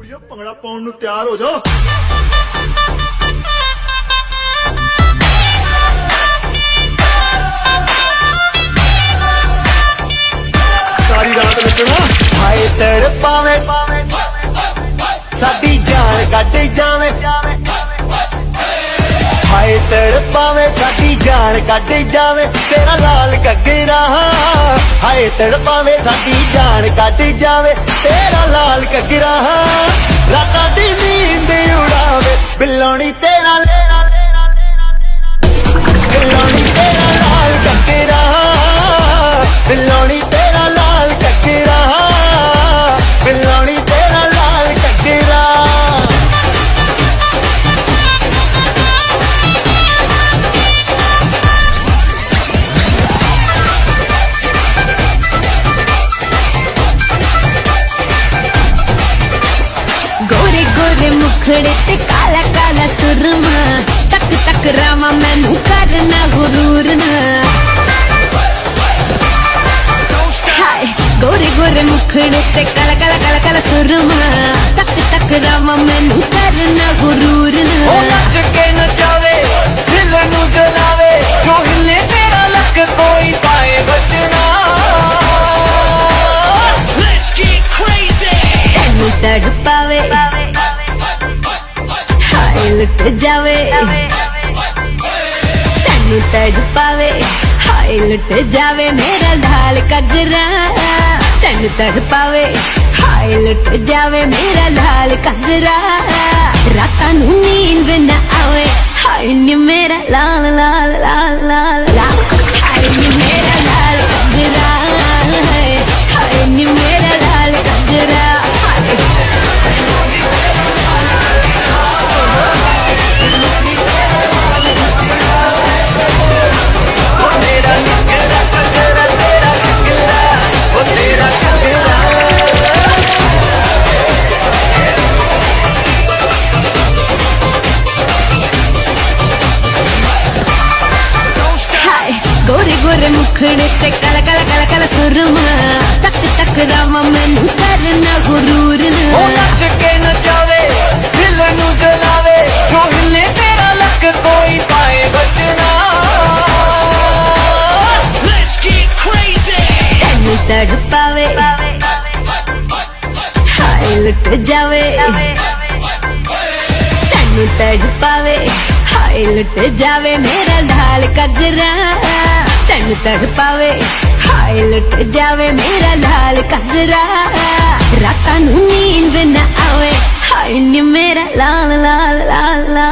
ਕੁੜੀਓ ਭੰਗੜਾ ਪਾਉਣ ਨੂੰ ਤਿਆਰ ਹੋ ਜਾਓ। ਸਾਰੀ ਰਾਤ ਨੱਚਣਾ। ਹਾਏ ਤੜਪਾਵੇਂ ਸਾਡੀ ਜਾਨ ਕੱਢ ਜਾਵੇਂ, ਹਾਏ ਤੜਪਾਵੇਂ ਸਾਡੀ ਜਾਨ ਕੱਢ ਜਾਵੇਂ ਤੇਰਾ ਲਾਲ ਘੱਗਰਾ। ਹਾਏ ਤੜਪਾਵੇਂ ਸਾਡੀ ਜਾਨ ਕੱਢ ਜਾਵੇ ਤੇਰਾ ਲਾਲ ਘੱਗਰਾ। ਰਾਤਾਂ ਦੀ ਨੀਂਦ ਉਡਾਵੇ ਬਿੱਲੋਣੀ ਤੇਰਾ, ਬਿੱਲੋਣੀ ਤੇਰਾ ਲਾਲ ਘੱਗਰਾ, ਬਿੱਲੋਣੀ ਤੇਰਾ ਲਾਲ ਘੱਗਰਾ, ਬਿੱਲੋਣੀ ਤੇਰਾ ਲਾਲ ਘੱਗਰਾ। गोरे गोरे मुखड़े ते काला काला सुरमा, तक तक रावा मैनू करना गुरूर ना। हाय गोरे गोरे मुखड़े ते काला काला काला काला सुरमा, तक तक रावा मैनू करना गुरूर ना। ਉਹ ਨੱਚ ਕੇ ਨਚਾਵੇ ਦਿਲ ਨੂੰ ਜਲਾਵੇ ਜੋ ਹਿੱਲੇ ਤੇਰਾ ਲੱਕ ਕੋਈ ਪਾਏ ਬਚਣਾ। Let's get crazy. ਤੈਨੂੰ ਤੜਪਾਵੇ ਹਾਏ ਲੁੱਟ ਜਾਵੇ, ਤੈਨੂੰ ਤੜਪਾਵੇ ਹਾਏ ਲੁੱਟ ਜਾਵੇ ਮੇਰਾ ਲਾਲ ਘੱਗਰਾ। ਤੈਨੂੰ ਤੜਪਾਵੇ ਹਾਏ ਲੁੱਟ ਜਾਵੇ ਮੇਰਾ ਲਾਲ ਘੱਗਰਾ। ਰਾਤਾਂ ਨੂੰ ਨੀਂਦ ਨਾ ਆਵੇ ਹਾਏ ਨੀ ਮੇਰਾ ਲਾਲ ਲਾਲ ਲਾਲ ਲਾਲ ਲਾਲ। ਹਾਏ ਨੀ ਮੇਰਾ ਲਾਲ ਘੱਗਰਾ, ਹਾਏ ਨੀ ਮੇਰਾ ਲਾਲ ਘੱਗਰਾ। ਹਾਏ ਗੋਰੇ ਗੋਰੇ ਮੁਖੜੇ ਤੇ ਕਾਲਾ ਕਾਲਾ ਕਾਲਾ ਕਾਲਾ ਸੁਰਮਾ, ਤੱਕ ਤੱਕ ਰਾਵਾ ਮੈਨੂੰ ਕਰਨਾ ਗੁਰੂਰ ਉਹ ਨਾ। ਨੱਚ ਕੇ ਨਚਾਵੇ ਦਿਲ ਨੂੰ ਜਲਾਵੇ ਜੋ ਹਿੱਲੇ ਤੇਰਾ ਲੱਕ ਕੋਈ ਪਾਏ ਬਚਣਾ। Let's get crazy. ਤੈਨੂੰ ਤੜਪਾਵੇ ਹਾਏ ਲੁੱਟ ਜਾਵੇ, ਤੈਨੂੰ ਤੜਪਾਵੇ ਹਾਏ ਲੁੱਟ ਜਾਵੇ ਮੇਰਾ ਲਾਲ ਘੱਗਰਾ। ਤੈਨੂੰ ਤੜਪਾਵੇ ਹਾਏ ਲੁੱਟ ਜਾਵੇ ਮੇਰਾ ਲਾਲ ਘੱਗਰਾ। ਰਾਤਾਂ ਨੂੰ ਨੀਂਦ ਨਾ ਆਵੇ ਹਾਏ ਨੀ ਮੇਰਾ ਲਾਲ ਲਾਲ ਲਾਲ ਲਾਲ।